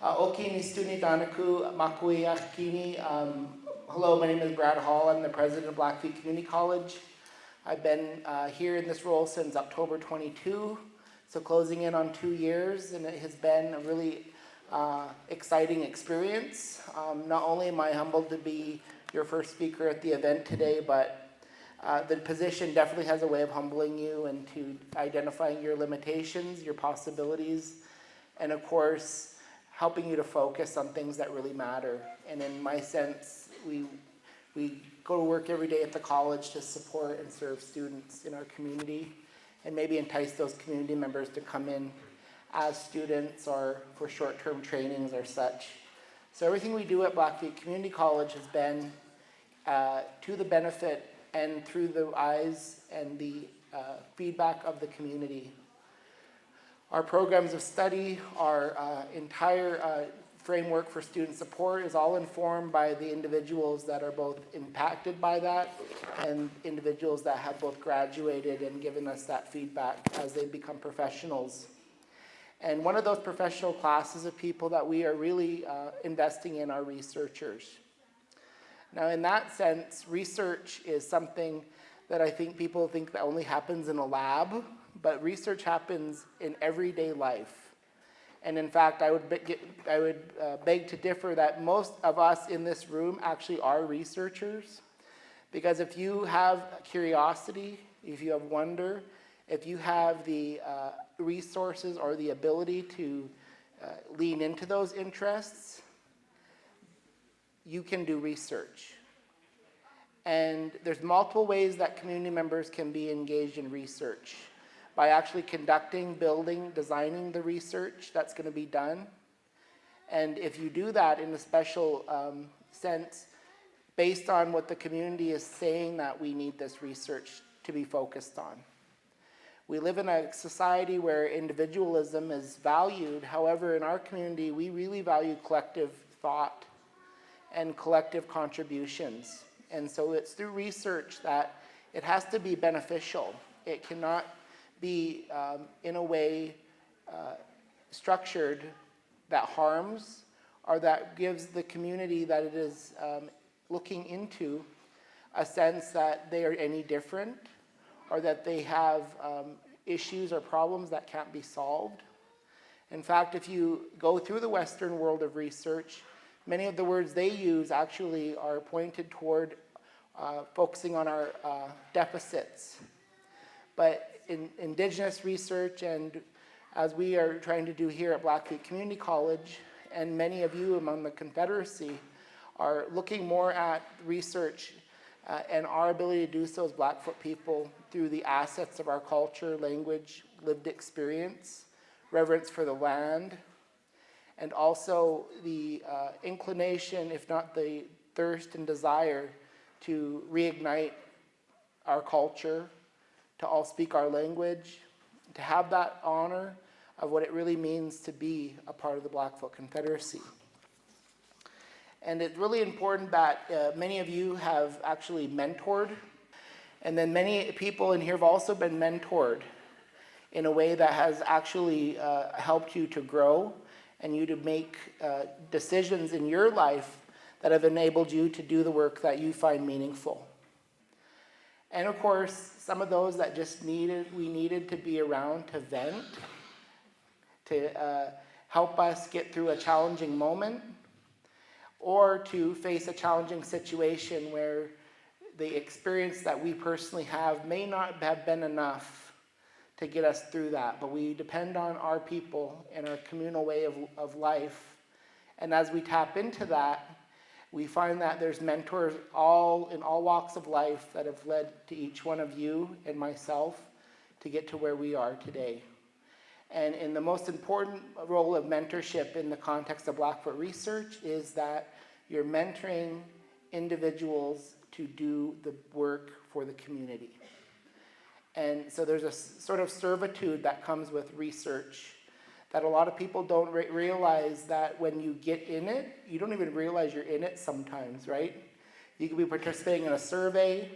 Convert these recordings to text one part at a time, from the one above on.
Okini Stuni Danaku Makui Akini. Hello, my name is Brad Hall. I'm the president of Blackfoot Community College. I've been here in this role since October 22, so closing in on 2 years, and it has been a really exciting experience. Not only am I humbled to be your first speaker at the event today, but the position definitely has a way of humbling you and to identifying your limitations, your possibilities, and of course, helping you to focus on things that really matter. And in my sense, we go to work every day at the college to support and serve students in our community and maybe entice those community members to come in as students or for short-term trainings or such. So everything we do at Blackfoot Community College has been to the benefit and through the eyes and the feedback of the community. Our programs of study, our entire framework for student support is all informed by the individuals that are both impacted by that and individuals that have both graduated and given us that feedback as they become professionals. And one of those professional classes of people that we are really investing in are researchers. Now in that sense, research is something that I think people think that only happens in a lab, but research happens in everyday life. And in fact, I would beg to differ that most of us in this room actually are researchers. Because if you have curiosity, if you have wonder, if you have the resources or the ability to lean into those interests, you can do research. And there's multiple ways that community members can be engaged in research. By actually conducting, building, designing the research that's going to be done. And if you do that in a special sense, based on what the community is saying that we need this research to be focused on. We live in a society where individualism is valued. However, in our community, we really value collective thought and collective contributions. And so it's through research that it has to be beneficial. It cannot be in a way structured that harms or that gives the community that it is looking into a sense that they are any different or that they have issues or problems that can't be solved. In fact, if you go through the Western world of research, many of the words they use actually are pointed toward focusing on our deficits. But in Indigenous research, and as we are trying to do here at Blackfoot Community College, and many of you among the Confederacy are looking more at research and our ability to do so as Blackfoot people through the assets of our culture, language, lived experience, reverence for the land, and also the inclination, if not the thirst and desire, to reignite our culture, to all speak our language, to have that honor of what it really means to be a part of the Blackfoot Confederacy. And it's really important that many of you have actually mentored, and then many people in here have also been mentored in a way that has actually helped you to grow and you to make decisions in your life that have enabled you to do the work that you find meaningful. And of course, some of those that just we needed to be around to vent, to help us get through a challenging moment, or to face a challenging situation where the experience that we personally have may not have been enough to get us through that. But we depend on our people and our communal way of life. And as we tap into that, we find that there's mentors in all walks of life that have led to each one of you and myself to get to where we are today. And in the most important role of mentorship in the context of Blackfoot research is that you're mentoring individuals to do the work for the community. And so there's a sort of servitude that comes with research that a lot of people don't realize that when you get in it, you don't even realize you're in it sometimes, right? You could be participating in a survey,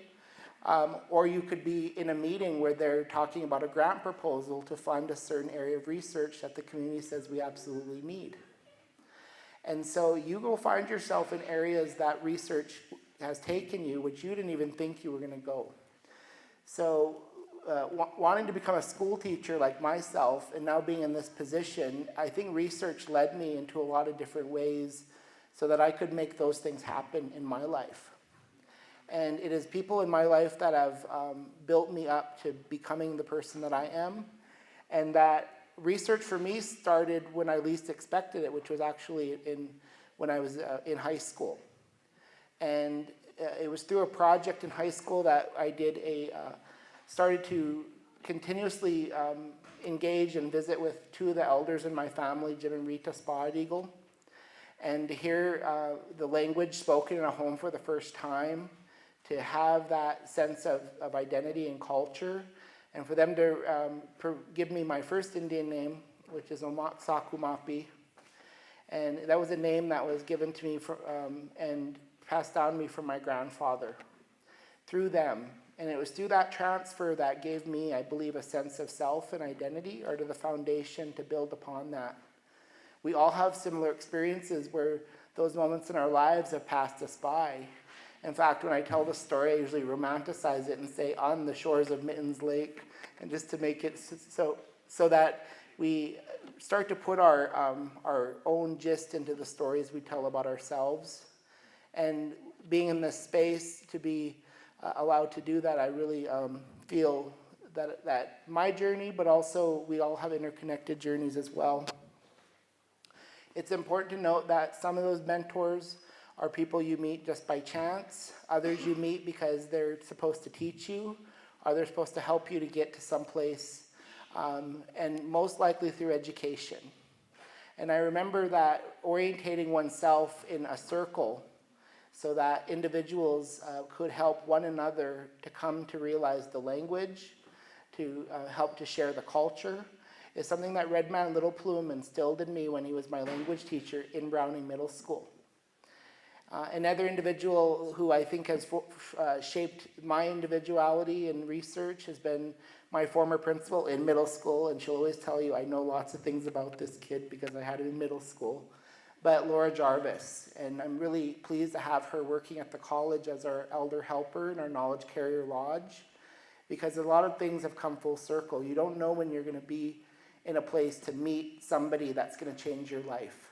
or you could be in a meeting where they're talking about a grant proposal to fund a certain area of research that the community says we absolutely need. And so you will find yourself in areas that research has taken you, which you didn't even think you were going to go. So wanting to become a school teacher like myself, and now being in this position, I think research led me into a lot of different ways so that I could make those things happen in my life. And it is people in my life that have built me up to becoming the person that I am. And that research for me started when I least expected it, which was actually when I was in high school. And it was through a project in high school that I did started to continuously engage and visit with two of the elders in my family, Jim and Rita Spotted Eagle, and to hear the language spoken in a home for the first time, to have that sense of identity and culture, and for them to give me my first Indian name, which is Omak Sakumapi. And that was a name that was given to me and passed down to me from my grandfather through them. And it was through that transfer that gave me, I believe, a sense of self and identity, or to the foundation to build upon that. We all have similar experiences where those moments in our lives have passed us by. In fact, when I tell the story, I usually romanticize it and say on the shores of Mittens Lake, and just to make it so that we start to put our own gist into the stories we tell about ourselves. And being in this space to be allowed to do that, I really feel that my journey, but also we all have interconnected journeys as well. It's important to note that some of those mentors are people you meet just by chance. Others you meet because they're supposed to teach you. Others supposed to help you to get to some place, and most likely through education. And I remember that orientating oneself in a circle so that individuals could help one another to come to realize the language, to help to share the culture, is something that Red Man Little Plume instilled in me when he was my language teacher in Browning Middle School. Another individual who I think has shaped my individuality in research has been my former principal in middle school, and she'll always tell you I know lots of things about this kid because I had him in middle school, but Laura Jarvis. And I'm really pleased to have her working at the college as our elder helper in our Knowledge Carrier Lodge, because a lot of things have come full circle. You don't know when you're going to be in a place to meet somebody that's going to change your life.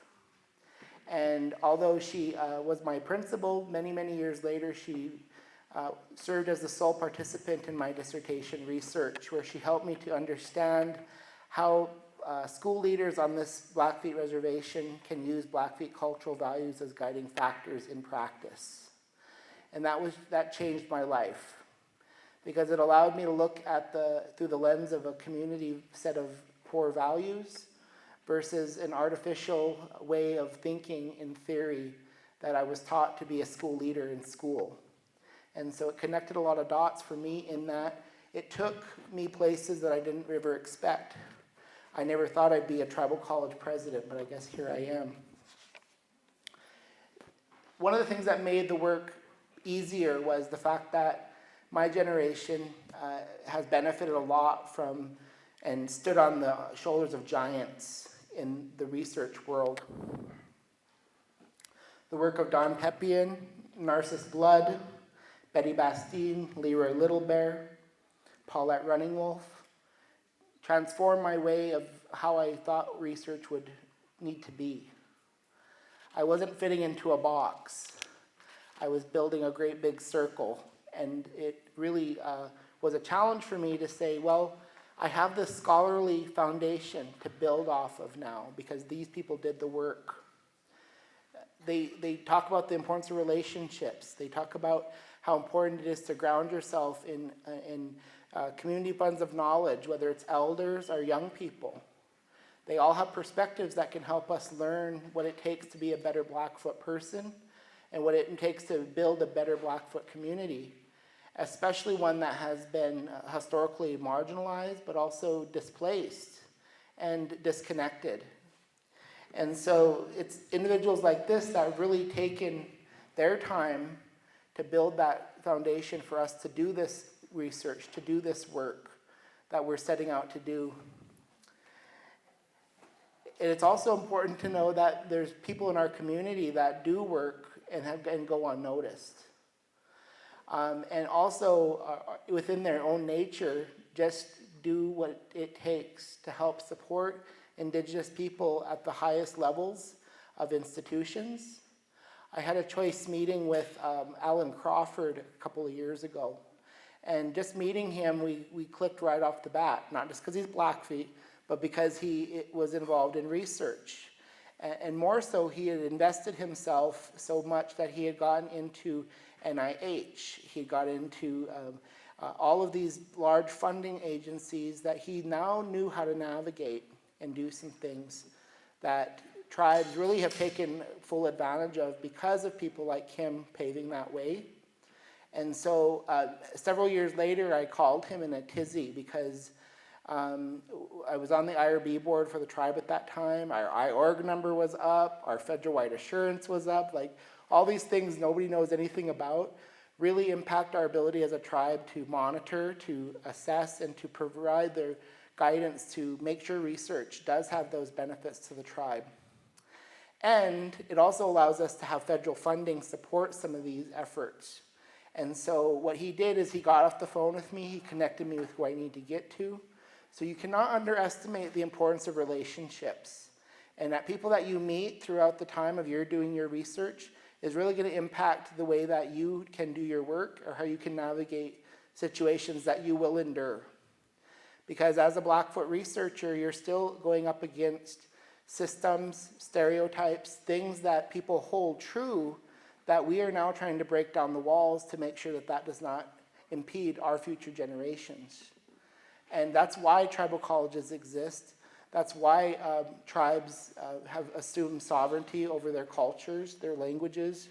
And although she was my principal, many, many years later, she served as the sole participant in my dissertation research, where she helped me to understand how school leaders on this Blackfeet reservation can use Blackfeet cultural values as guiding factors in practice. And that changed my life, because it allowed me to look at through the lens of a community set of core values versus an artificial way of thinking in theory that I was taught to be a school leader in school. And so it connected a lot of dots for me in that it took me places that I didn't ever expect. I never thought I'd be a tribal college president, but I guess here I am. One of the things that made the work easier was the fact that my generation has benefited a lot from and stood on the shoulders of giants in the research world. The work of Don Peppian, Narcissus Blood, Betty Bastine, Leroy Littlebear, Paulette Running Wolf transformed my way of how I thought research would need to be. I wasn't fitting into a box. I was building a great big circle, and it really was a challenge for me to say, well, I have this scholarly foundation to build off of now because these people did the work. They talk about the importance of relationships. They talk about how important it is to ground yourself in community funds of knowledge, whether it's elders or young people. They all have perspectives that can help us learn what it takes to be a better Blackfoot person and what it takes to build a better Blackfoot community, especially one that has been historically marginalized, but also displaced and disconnected. And so it's individuals like this that have really taken their time to build that foundation for us to do this research, to do this work that we're setting out to do. it's also important to know that there's people in our community that do work and go unnoticed. And also, within their own nature, just do what it takes to help support Indigenous people at the highest levels of institutions. I had a choice meeting with Alan Crawford a couple of years ago. And just meeting him, we clicked right off the bat, not just because he's Blackfeet, but because he was involved in research. And more so, he had invested himself so much that he had gotten into NIH. He got into all of these large funding agencies that he now knew how to navigate and do some things that tribes really have taken full advantage of because of people like him paving that way. And so several years later, I called him in a tizzy because I was on the IRB board for the tribe at that time. Our IORG number was up, our federal wide assurance was up. Like, all these things nobody knows anything about really impact our ability as a tribe to monitor, to assess, and to provide the guidance to make sure research does have those benefits to the tribe. And it also allows us to have federal funding support some of these efforts. And so what he did is he got off the phone with me, he connected me with who I need to get to. So you cannot underestimate the importance of relationships. And that people that you meet throughout the time of your doing your research is really going to impact the way that you can do your work or how you can navigate situations that you will endure. Because as a Blackfoot researcher, you're still going up against systems, stereotypes, things that people hold true that we are now trying to break down the walls to make sure that that does not impede our future generations. And that's why tribal colleges exist. That's why tribes have assumed sovereignty over their cultures, their languages,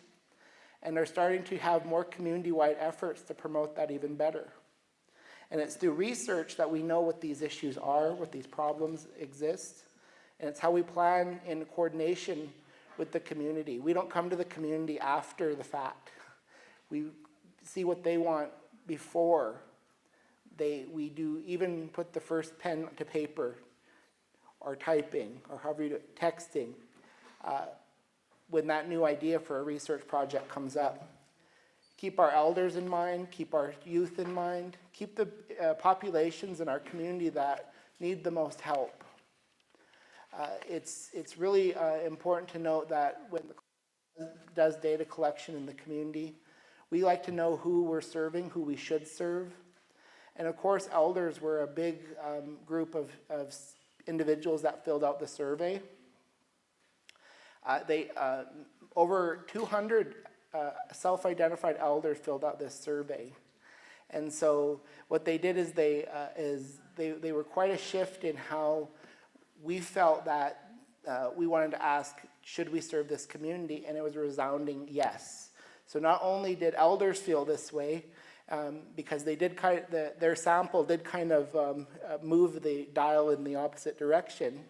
and are starting to have more community-wide efforts to promote that even better. And it's through research that we know what these issues are, what these problems exist, and it's how we plan in coordination with the community. We don't come to the community after the fact. We see what they want before we do even put the first pen to paper or typing or however you do it, texting, when that new idea for a research project comes up. Keep our elders in mind, keep our youth in mind, keep the populations in our community that need the most help. It's really important to note that when the does data collection in the community, we like to know who we're serving, who we should serve. And of course, elders were a big group of individuals that filled out the survey. Over 200 self-identified elders filled out this survey. And so what they did is they were quite a shift in how we felt that we wanted to ask, should we serve this community? And it was a resounding yes. So not only did elders feel this way, because they did their sample did kind of move the dial in the opposite direction,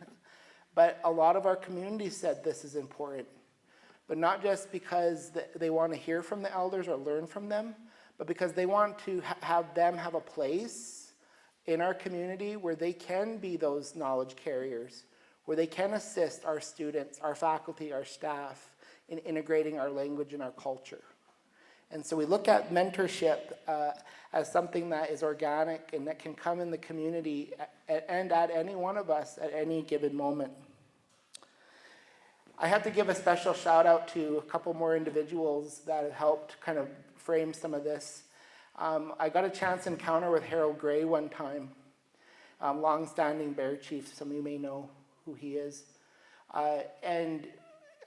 but a lot of our community said this is important. But not just because they want to hear from the elders or learn from them, but because they want to have them have a place in our community where they can be those knowledge carriers, where they can assist our students, our faculty, our staff in integrating our language and our culture. And so we look at mentorship as something that is organic and that can come in the community and at any one of us at any given moment. I have to give a special shout out to a couple more individuals that have helped kind of frame some of this. I got a chance encounter with Harold Gray one time, long-standing bear chief. Some of you may know who he is. And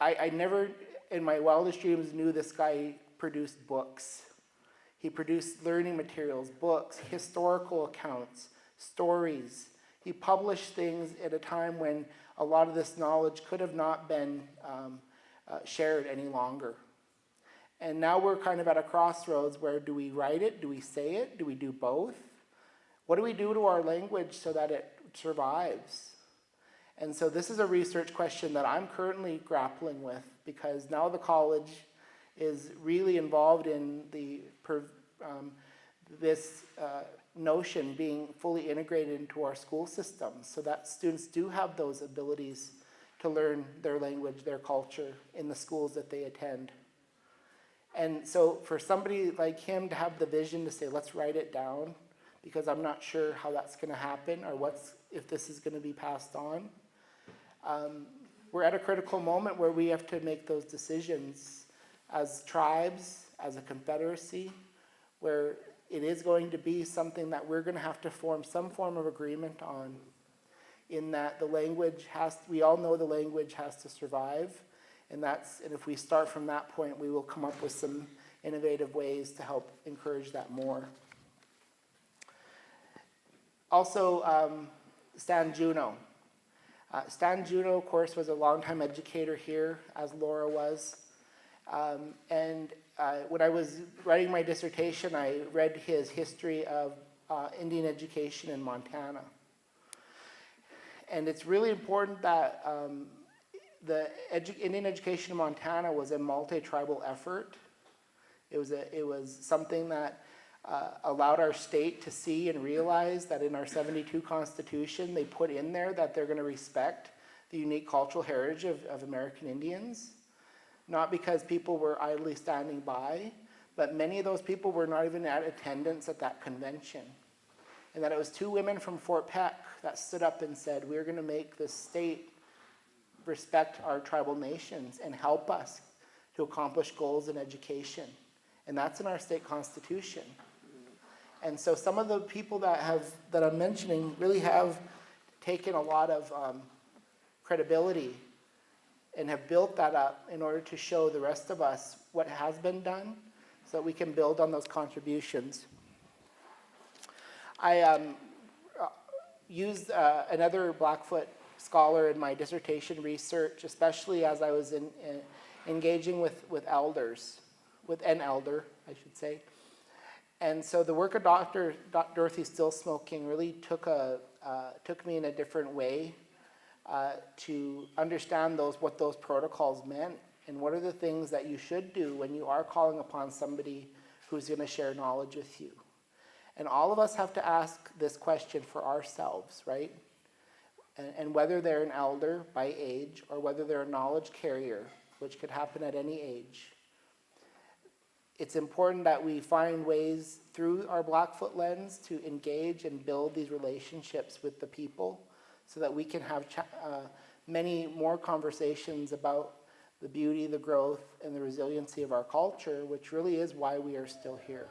I never in my wildest dreams knew this guy produced books. He produced learning materials, books, historical accounts, stories. He published things at a time when a lot of this knowledge could have not been shared any longer. And now we're kind of at a crossroads where do we write it? Do we say it? Do we do both? What do we do to our language so that it survives? And so this is a research question that I'm currently grappling with because now the college is really involved in this notion being fully integrated into our school systems so that students do have those abilities to learn their language, their culture in the schools that they attend. And so for somebody like him to have the vision to say, let's write it down, because I'm not sure how that's going to happen or if this is going to be passed on. We're at a critical moment where we have to make those decisions as tribes, as a confederacy, where it is going to be something that we're going to have to form some form of agreement on, in that the language we all know the language has to survive, and if we start from that point, we will come up with some innovative ways to help encourage that more. Also, Stan Juneau. Stan Juneau, of course, was a longtime educator here, as Laura was. And when I was writing my dissertation, I read his history of Indian education in Montana. And it's really important that the Indian education in Montana was a multi-tribal effort. It was something that allowed our state to see and realize that in our 72 Constitution, they put in there that they're going to respect the unique cultural heritage of American Indians. Not because people were idly standing by, but many of those people were not even at attendance at that convention. And that it was 2 women from Fort Peck that stood up and said, we're going to make this state respect our tribal nations and help us to accomplish goals in education. And that's in our state constitution. And so some of the people that I'm mentioning really have taken a lot of credibility and have built that up in order to show the rest of us what has been done so that we can build on those contributions. I used another Blackfoot scholar in my dissertation research, especially as I was engaging with elders, with an elder, I should say. And so the work of Dr. Dorothy Stillsmoking really took me in a different way to understand what those protocols meant and what are the things that you should do when you are calling upon somebody who's going to share knowledge with you. And all of us have to ask this question for ourselves, right? And whether they're an elder by age or whether they're a knowledge carrier, which could happen at any age. It's important that we find ways through our Blackfoot lens to engage and build these relationships with the people so that we can have many more conversations about the beauty, the growth, and the resiliency of our culture, which really is why we are still here.